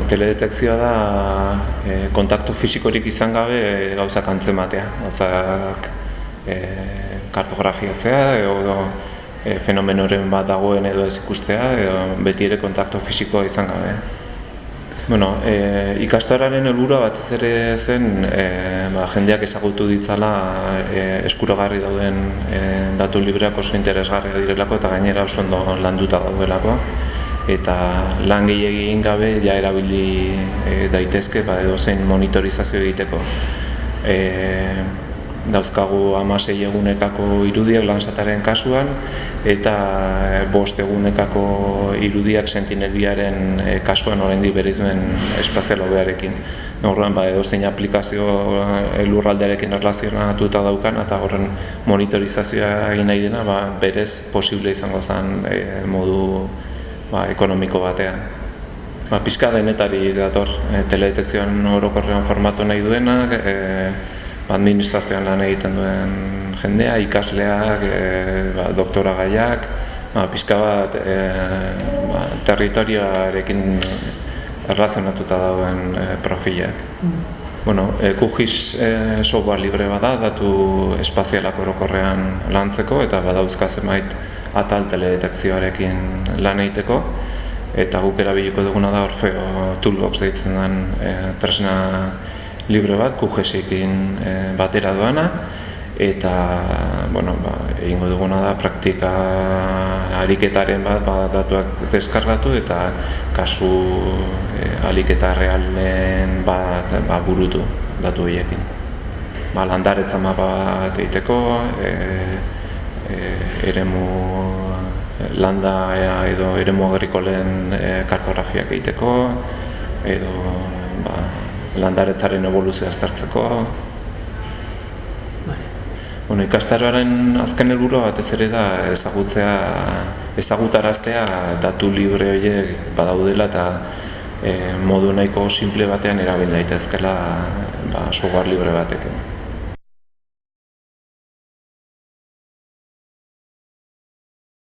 teledetekzioa da kontaktu fisikorik izan gabe gauzak antzematea. Gauzak kartografiatzea edo fenomenoren bat dagoen edo ez ikustea edo beti ere kontaktu fisikoa izan gabe. Ikastaroaren helburua batez ere zen jendeak ezagutu ditzala eskuragarri dauden datu libreak oso interesgarria direlako eta gainera oso ondo landuta daudelako. Eta lan gehiegi egin gabe ja erabili daitezke edozein monitorizazio egiteko. Dauzkagu 16 egunekako irudiak Landsataren kasuan eta 5 egunekako irudiak Sentinel-2aren kasuan oraindik bereizmen espazial hobearekin. Orduan edozein aplikazio lurraldearekin erlazionatuta daukan eta horren monitorizazioa egin nahi dena berez posible izango zen modu ekonomiko batean. Pixka denetari dator, teledetekzioan orokorrean formatu nahi duenak, administrazioan lan egiten duen jendea, ikasleak, doktoragaiak, pixka bat territorioarekin erlazionatuta dauen profilak. QGIS software libre bada, datu espazialak orokorrean lantzeko eta badauzka zenbait atal teledetekzioarekin lan egiteko. Eta guk erabiliko duguna da Orfeo Toolbox deitzen den tresna libre bat, QGIS-ekin batera doana, eta egingo duguna da praktika ariketaren bat datuak deskargatu eta kasu ariketa realen bat burutu datu horiekin. Landaretza mapa bat egiteko, landa edo eremu agrikolen kartografiak egiteko, edo landaretzaren evoluzioa aztertzeko. Ikastaroaren azken helburua batez ere da ezagutaraztea datu libre horiek badaudela eta modu nahiko simple batean erabil daitezkeela software libre batekin.